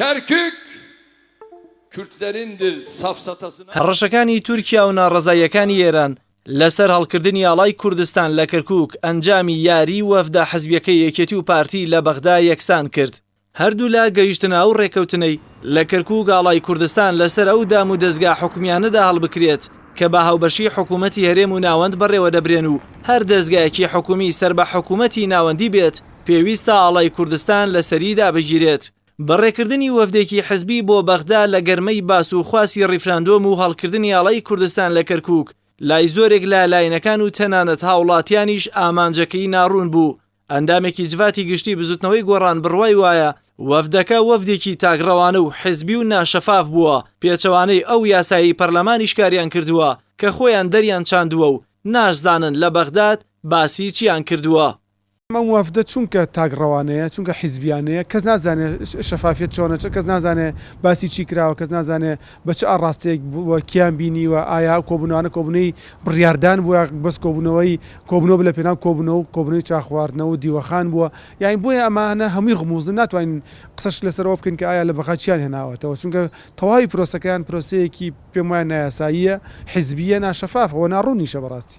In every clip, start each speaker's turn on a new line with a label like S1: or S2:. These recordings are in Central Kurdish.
S1: Kerkük Kürtlerindir safsatasına.
S2: هەڕەشەکانی تورکیا و ناڕەزاییەکانی ئێران لەسەر هەڵکردنی ئاڵای کوردستان لە کەرکووک ئەنجامی یاری وەفدە حەزبیەکەی یەکێتی و پارتی لە بەغدا یەکسان کرد. هەردوو لا گەیشتنە ئەو ڕێکەوتنەی لە کەرکووک ئاڵای کوردستان لەسەر ئەو دام و دەستگا حکومیانەدا هەڵبکرێت کە بە هاوبەشی حکوومەتی هەرێم و ناوەند بەڕێوە دەبرێن و هەر دەستگایەکی حکومی سەر بە حکوومەتی ناوەندی بێت پێویستە ئاڵای کوردستان لەسەریدا بگیرێت. بەڕێکردنی وەفدێکی حزبی بۆ بەغدا لە گەرمەی باس و خواسی ڕیفراندۆم و هەڵکردنی ئاڵای کوردستان لە کەرکووک لای زۆرێک لە لایەنەکان و تەنانەت هاوڵاتیانیش ئامانجەکەی ناڕوون بوو. ئەندامێکی جواتی گشتی بزوتنەوەی گۆڕان بڕوای وایە وەفدەکە وەفدێکی تاگڕەوانە و حزبی و ناشەفاف بووە، پێچەوانەی ئەو یاسایی پەرلەمانی شکاریان کردووە کە خۆیان دەریان چاندووە و ناشزانن لە بەغداد باسی چیان کردووە.
S3: ئەم وەفدە چونکە تاگڕەوانەیە چونکە حیزبیانەیە کەس نازانێت شەفافیت چۆنە، کەس نازانێت باسی چی کراوە، کەس نازانێت بە چه ئاڕاستەیەک بووە کیان بینیوە، ئایا کۆبوونەوەی کۆبوونەی بڕیاردان بووە بەس کۆبوونەوە لە پێناو کۆبوونەوە و کۆبوونەوەی چاخواردنەوە و دیوەخان بووە، یان بۆیە ئەمانە هەمووی غموزن ناتوانین قسەش لەسەرەوە بکەین کە ئایا لە بەغا چیان هێناوەتەوە، چونکە تەواوی پرۆسەکەیان پرۆسەیەکی پێم وایە نایاساییە، حیزبیە، ناشەفافەوە، ناڕوونیشە بەڕاستی.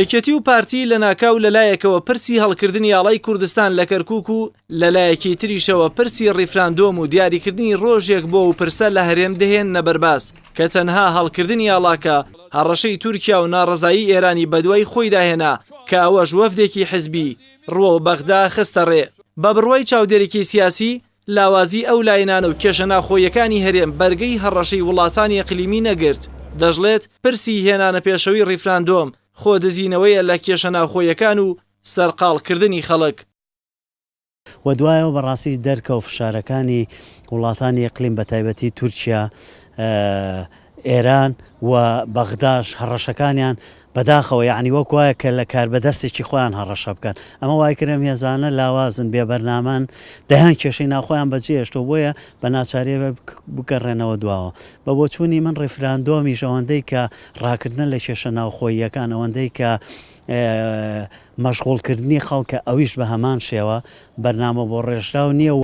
S2: یەکێتی و پارتی لە ناکاو لەلایەکەوە پرسی هەڵکردنی ئاڵای کوردستان لە کەرکووک و لەلایەکی تریشەوە پرسی ڕیفراندۆم و دیاریکردنی ڕۆژێک بۆ و پرسە لە هەرێم دەهێن نەبەرباس کە تەنها هەڵکردنی ئاڵاکە هەڕەشەی تورکیا و ناڕەزایی ئێرانی بەدوای خۆی داهێنا کە ئەوەش وەفدێکی حزبی ڕۆ بەغدا خستە ڕێ. بە بڕوای چاودێرێکی سیاسی لاوازی ئەو لایەنانە و کێشە ناخۆیەکانی هەرێم بەرگەی هەڕەشەی وڵاتانی ئەقلیمی نەگرت، دەژڵێت پرسی هێنانە پێشەوەی ڕیفراندۆم خۆ دزینەوەیە لە کێشە ناوخۆیەکان و سەرقاڵکردنی خەڵک.
S4: و دوایەوە بەڕاستی دەرکە و فشارەکانی وڵاتانی ئەقلیم بە تایبەتی تورکیا، ئێران و بەغداش هەڕەشەکانیان بەداخەوە یعنی وەک وایە کە لە کاربەدەستێکی خۆیان هەڕەشە بکەن. ئەمە وای کرێ هێزانە لاوازن بێبەرنامان دەیان کێشەی ناوخۆیان بەجێهێشتۆ بۆیە بە ناچارێ بگەڕێنەوە دواوە. بە بۆچوونی من ڕیفراندۆمیش ئەوەندەی کە ڕاکردن لە کێشە ناوخۆییەکان، ئەوەندەی کە مەشغوڵکردنی خەڵکە ئەویش بە هەمان شێوە بەرنامە بۆ ڕێژراو نییە و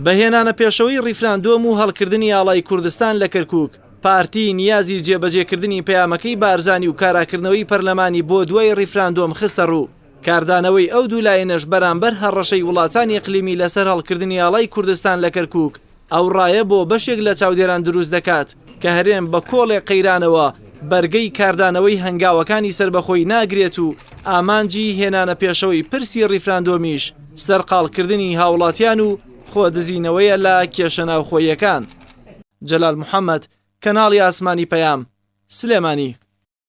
S2: بەهێنانە پێشەوەی ڕیفراندۆم و هەڵکردنی ئاڵای کوردستان لە کەرکووک پارتی نیازی جێبەجێکردنی پەیامەکەی بارزانی و کاراکردنەوەی پەرلەمانی بۆ دوای ڕیفراندۆم خستە ڕوو. کاردانەوەی ئەو دوو لایەنەش بەرامبەر هەڕەشەی وڵاتانی ئەقلیمی لەسەر هەڵکردنی ئاڵای کوردستان لە کەرکووک ئەو ڕایە بۆ بەشێک لە چاودێران دروست دەکات کە هەرێم بە کۆڵێک قەیرانەوە بەرگەی کاردانەوەی هەنگاوەکانی سربەخۆی ناگرێت و ئامانجی هێنانە پێشەوەی پرسی ڕیفراندۆمیش سەرقاڵکردنی هاوڵاتیان و خۆدزینەوەیە لە کێشە ناوخۆیەکان. جەلال محەممەد، کەناڵی ئاسمانی پەیام، سلێمانی.